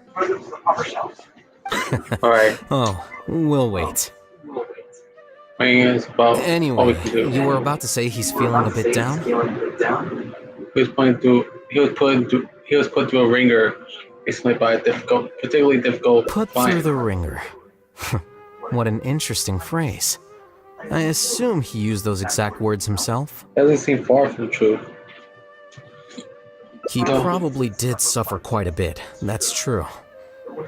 Alright.
Oh, we'll wait.
Anyway,
you were about to say he's feeling a bit down?
He was put through a ringer recently by a particularly difficult
Put
client.
through the ringer. What an interesting phrase. I assume he used those exact words himself?
Doesn't seem far from the truth.
He probably did suffer quite a bit, that's true.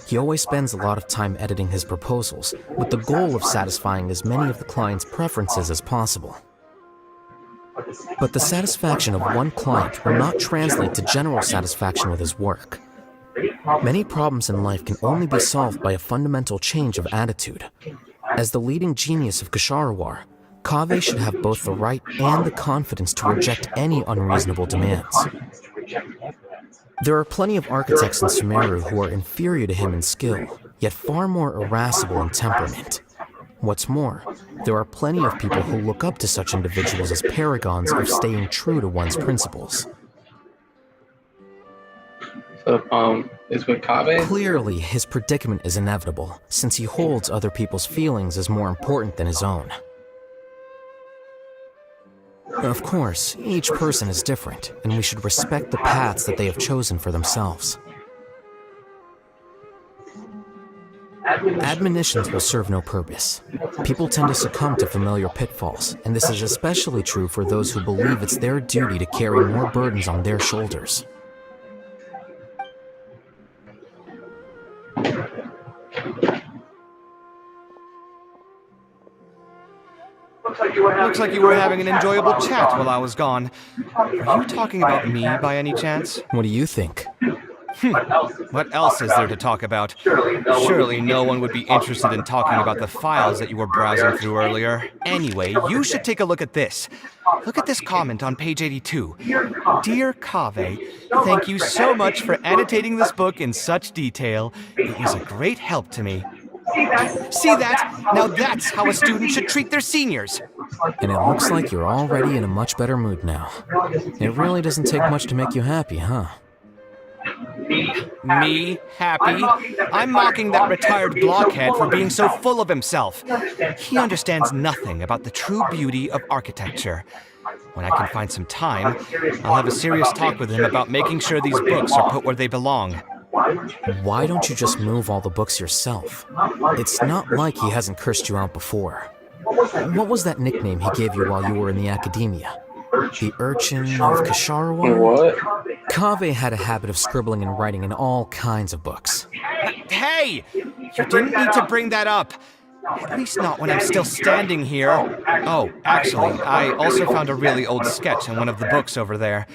He always spends a lot of time editing his proposals, with the goal of satisfying as many of the client's preferences as possible. But the satisfaction of one client will not translate to general satisfaction with his work. Many problems in life can only be solved by a fundamental change of attitude. As the leading genius of Ksharawar, Kaveh should have both the right and the confidence to reject any unreasonable demands. There are plenty of architects in Sumeru who are inferior to him in skill, yet far more irascible in temperament. What's more, there are plenty of people who look up to such individuals as paragons of staying true to one's principles.
So, is with Kaveh?
Clearly, his predicament is inevitable, since he holds other people's feelings as more important than his own. Of course, each person is different, and we should respect the paths that they have chosen for themselves. Admonitions will serve no purpose. People tend to succumb to familiar pitfalls, and this is especially true for those who believe it's their duty to carry more burdens on their shoulders.
Looks like you were having an enjoyable chat while I was gone. Were you talking about me by any chance?
What do you think?
What else is there to talk about? Surely no one would be interested in talking about the files that you were browsing through earlier. Anyway, you should take a look at this. Look at this comment on page 82. Dear Kaveh, thank you so much for annotating this book in such detail. It was a great help to me. See that? Now that's how a student should treat their seniors.
And it looks like you're already in a much better mood now. It really doesn't take much to make you happy, huh?
Me? Happy? I'm mocking that retired blockhead for being so full of himself. He understands nothing about the true beauty of architecture. When I can find some time, I'll have a serious talk with him about making sure these books are put where they belong.
Why don't you just move all the books yourself? It's not like he hasn't cursed you out before. What was that nickname he gave you while you were in the academia? The Urchin of Ksharawar?
What?
Kaveh had a habit of scribbling and writing in all kinds of books.
Hey! You didn't need to bring that up. At least not when I'm still standing here. Oh, actually, I also found a really old sketch in one of the books over there.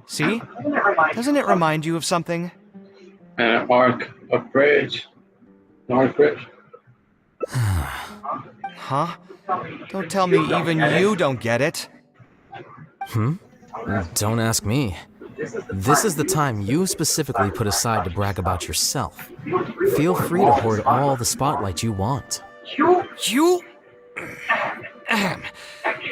See? Doesn't it remind you of something?
An arc of bridge. An arc bridge.
Huh? Don't tell me even you don't get it.
Don't ask me. This is the time you specifically put aside to brag about yourself. Feel free to hoard all the spotlight you want.
You?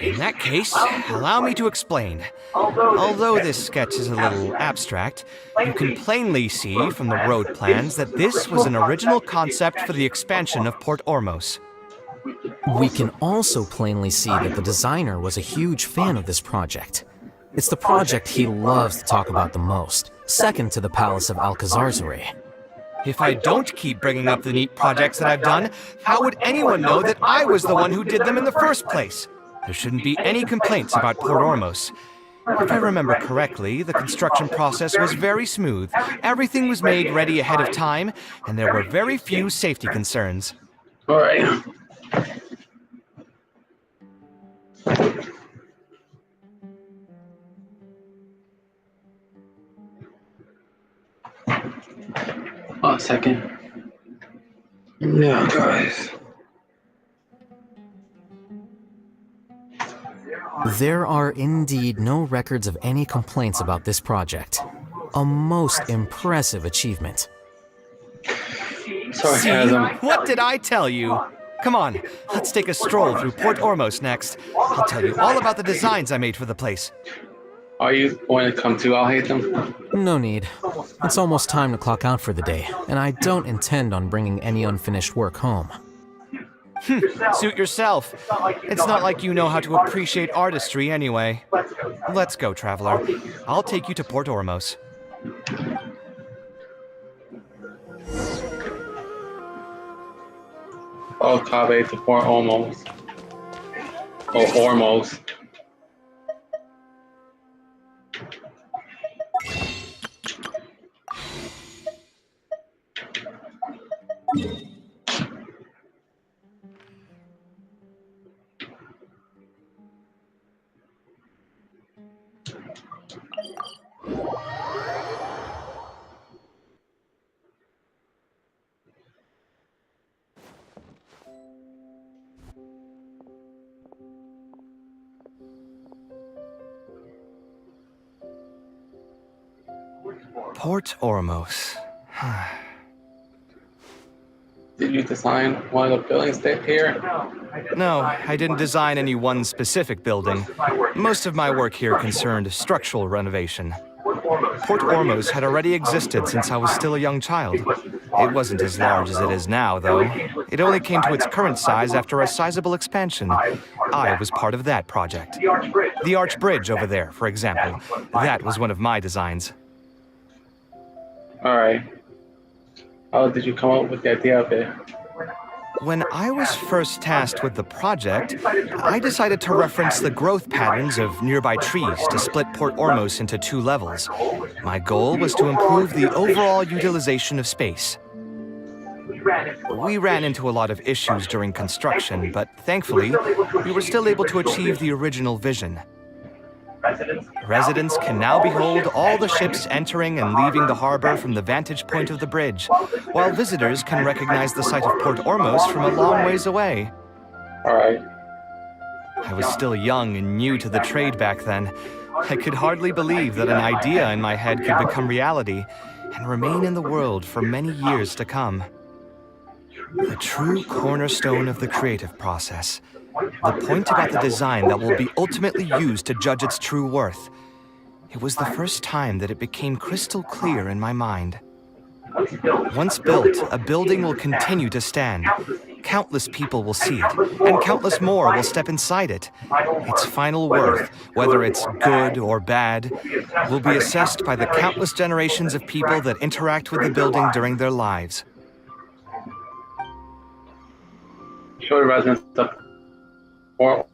In that case, allow me to explain. Although this sketch is a little abstract, you can plainly see from the road plans that this was an original concept for the expansion of Port Ormos.
We can also plainly see that the designer was a huge fan of this project. It's the project he loves to talk about the most, second to the Palace of Alcazarzare.
If I don't keep bringing up the neat projects that I've done, how would anyone know that I was the one who did them in the first place? There shouldn't be any complaints about Port Ormos. If I remember correctly, the construction process was very smooth. Everything was made ready ahead of time, and there were very few safety concerns.
All right. A second. Yeah, guys.
There are indeed no records of any complaints about this project. A most impressive achievement.
Sorry,
See? What did I tell you? Come on, let's take a stroll through Port Ormos next. I'll tell you all about the designs I made for the place.
Are you going to come too? I'll hate them.
No need. It's almost time to clock out for the day, and I don't intend on bringing any unfinished work home.
Suit yourself. It's not like you know how to appreciate artistry anyway. Let's go, traveler. I'll take you to Port Ormos.
Oh, Kaveh to Port Ormos. Oh, Ormos.
Port Ormos.
Did you design one of the buildings here?
No, I didn't design any one specific building. Most of my work here concerned structural renovation. Port Ormos had already existed since I was still a young child. It wasn't as large as it is now, though. It only came to its current size after a sizable expansion. I was part of that project. The Arch Bridge over there, for example. That was one of my designs.
Alright. How did you come up with the idea of it?
When I was first tasked with the project, I decided to reference the growth patterns of nearby trees to split Port Ormos into 2 levels. My goal was to improve the overall utilization of space. We ran into a lot of issues during construction, but thankfully, we were still able to achieve the original vision. Residents can now behold all the ships entering and leaving the harbor from the vantage point of the bridge, while visitors can recognize the site of Port Ormos from a long ways away.
Alright.
I was still young and new to the trade back then. I could hardly believe that an idea in my head could become reality and remain in the world for many years to come. The true cornerstone of the creative process. The point about the design that will be ultimately used to judge its true worth. It was the first time that it became crystal clear in my mind. Once built, a building will continue to stand. Countless people will see it, and countless more will step inside it. Its final worth, whether it's good or bad, will be assessed by the countless generations of people that interact with the building during their lives.
Show the residents of Port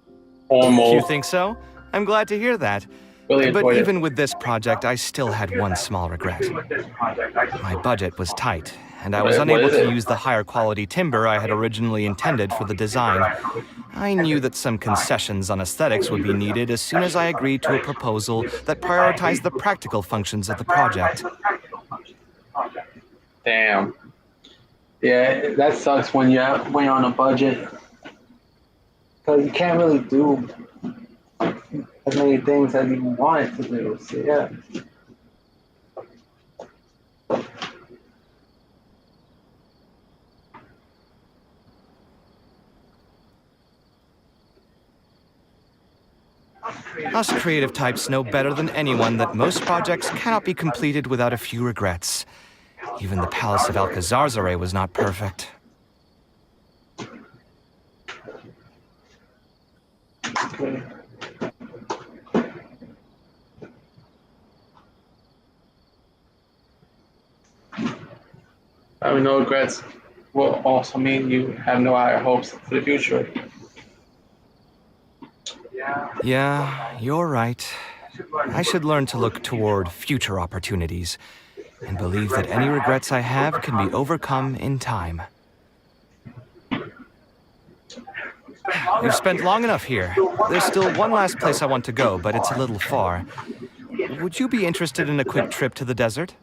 Ormos.
You think so? I'm glad to hear that. But even with this project, I still had one small regret. My budget was tight, and I was unable to use the higher quality timber I had originally intended for the design. I knew that some concessions on aesthetics would be needed as soon as I agreed to a proposal that prioritized the practical functions of the project.
Damn. Yeah, that sucks when you're on a budget. Because you can't really do as many things as you want to do. So, yeah.
Us creative types know better than anyone that most projects cannot be completed without a few regrets. Even the Palace of Alcazarzare was not perfect.
Okay. Having no regrets will also mean you have no higher hopes for the future.
Yeah, you're right. I should learn to look toward future opportunities and believe that any regrets I have can be overcome in time. We've spent long enough here. There's still one last place I want to go, but it's a little far. Would you be interested in a quick trip to the desert?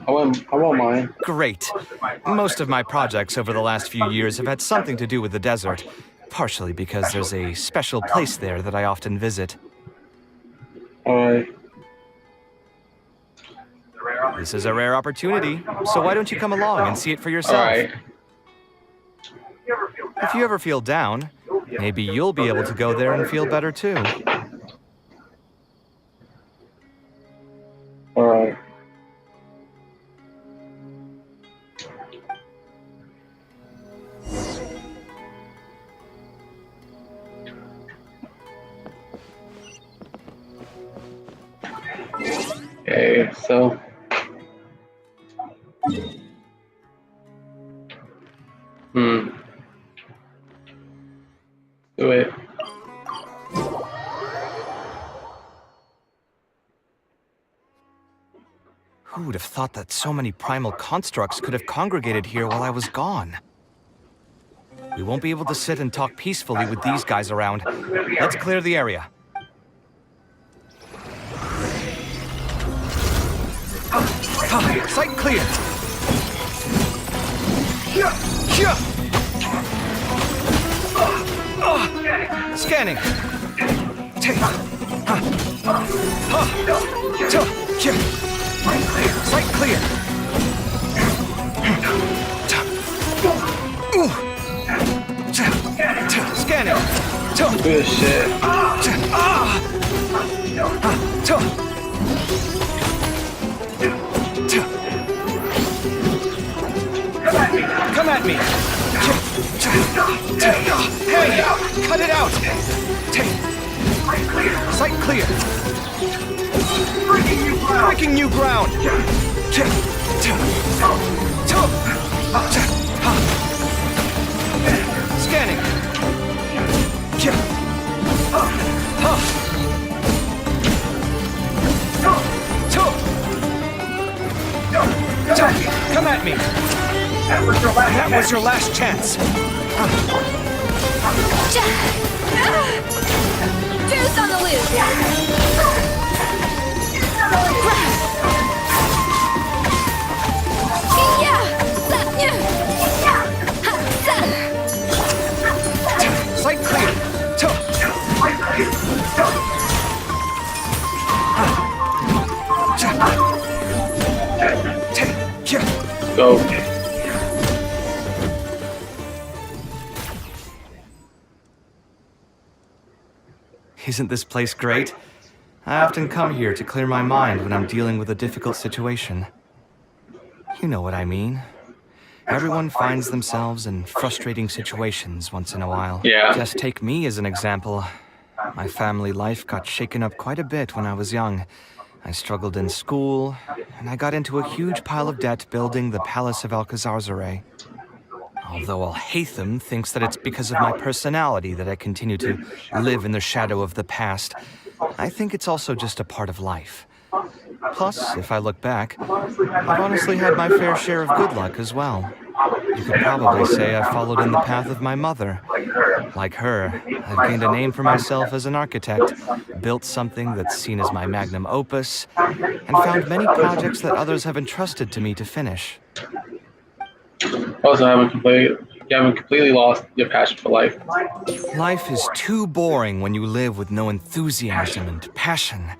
I won't mind.
Great. Most of my projects over the last few years have had something to do with the desert, partially because there's a special place there that I often visit.
Alright.
This is a rare opportunity, so why don't you come along and see it for yourself?
Alright.
If you ever feel down, maybe you'll be able to go there and feel better too.
Alright. Okay, so do it.
Who would have thought that so many primal constructs could have congregated here while I was gone? We won't be able to sit and talk peacefully with these guys around. Let's clear the area. Site clear! Scanning!
Good shit.
Come at me! Hey! Cut it out! Sight clear! Breaking new ground! Scanning! Come at me! That was your last chance!
Juice on the loose!
Sight clear!
Go.
Isn't this place great? I often come here to clear my mind when I'm dealing with a difficult situation. You know what I mean. Everyone finds themselves in frustrating situations once in a while.
Yeah.
Just take me as an example. My family life got shaken up quite a bit when I was young. I struggled in school, and I got into a huge pile of debt building the Palace of Alcazarzaray. Although Alhaitham thinks that it's because of my personality that I continue to live in the shadow of the past, I think it's also just a part of life. Plus, if I look back, I've honestly had my fair share of good luck as well. You could probably say I followed in the path of my mother. Like her, I've gained a name for myself as an architect, built something that's seen as my magnum opus, and found many projects that others have entrusted to me to finish.
Also, you haven't completely lost your passion for life.
Life is too boring when you live with no enthusiasm and passion.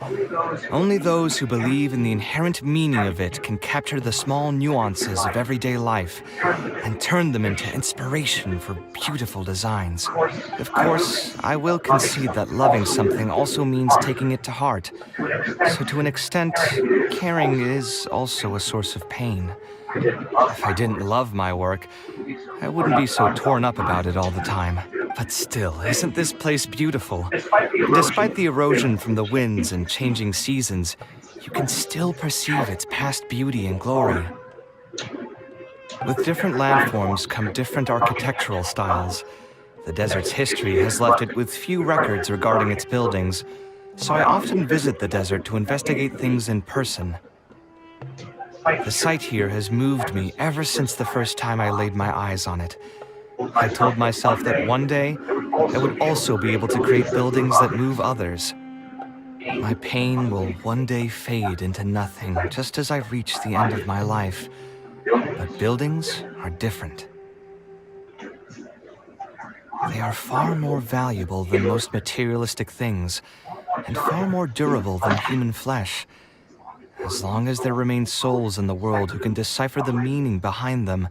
Only those who believe in the inherent meaning of it can capture the small nuances of everyday life and turn them into inspiration for beautiful designs. Of course, I will concede that loving something also means taking it to heart. So to an extent, caring is also a source of pain. If I didn't love my work, I wouldn't be so torn up about it all the time. But still, isn't this place beautiful? Despite the erosion from the winds and changing seasons, you can still perceive its past beauty and glory. With different landforms come different architectural styles. The desert's history has left it with few records regarding its buildings, so I often visit the desert to investigate things in person. The sight here has moved me ever since the first time I laid my eyes on it. I told myself that one day, I would also be able to create buildings that move others. My pain will one day fade into nothing, just as I reach the end of my life. But buildings are different. They are far more valuable than most materialistic things, and far more durable than human flesh. As long as there remain souls in the world who can decipher the meaning behind them,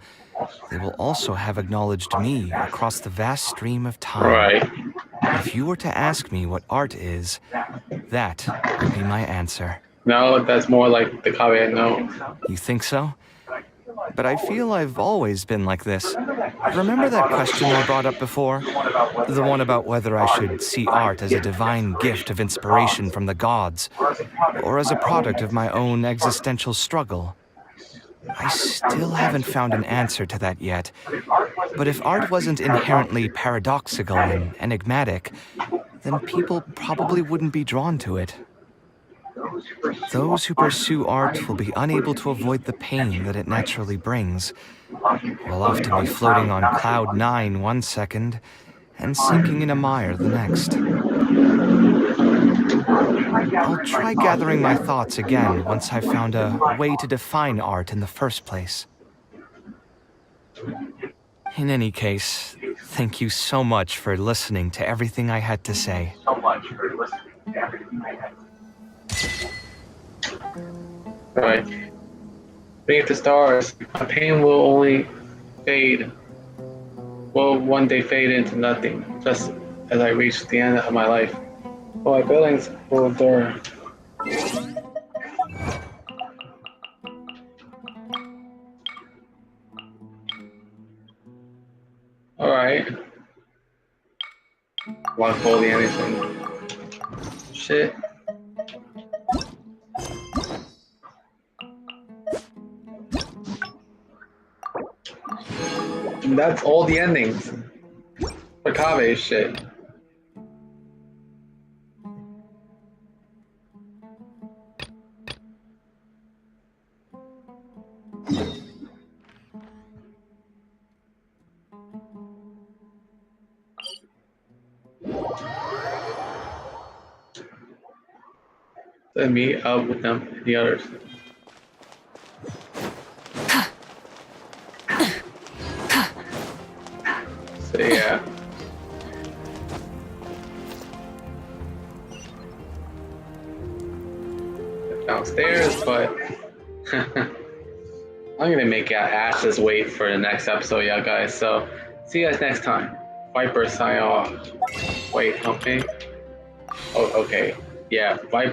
they will also have acknowledged me across the vast stream of time.
Right.
If you were to ask me what art is, that would be my answer.
No, that's more like the caveat no.
You think so? But I feel I've always been like this. Remember that question I brought up before? The one about whether I should see art as a divine gift of inspiration from the gods, or as a product of my own existential struggle. I still haven't found an answer to that yet. But if art wasn't inherently paradoxical and enigmatic, then people probably wouldn't be drawn to it. Those who pursue art will be unable to avoid the pain that it naturally brings. Will often be floating on cloud 9 one second and sinking in a mire the next. I'll try gathering my thoughts again once I've found a way to define art in the first place. In any case, thank you so much for listening to everything I had to say.
Right. Beneath the stars, my pain will only fade. Will one day fade into nothing, just as I reach the end of my life. Well, my buildings will endure. Alright. Lock all the anything. Shit. And that's all the endings. For Kave shit. To meet up with them and the others. So yeah. Downstairs, but I'm gonna make Ash's wait for the next episode, yeah, guys. So see you guys next time. Viper sign off. Wait, okay. Oh, okay. Yeah, Viper.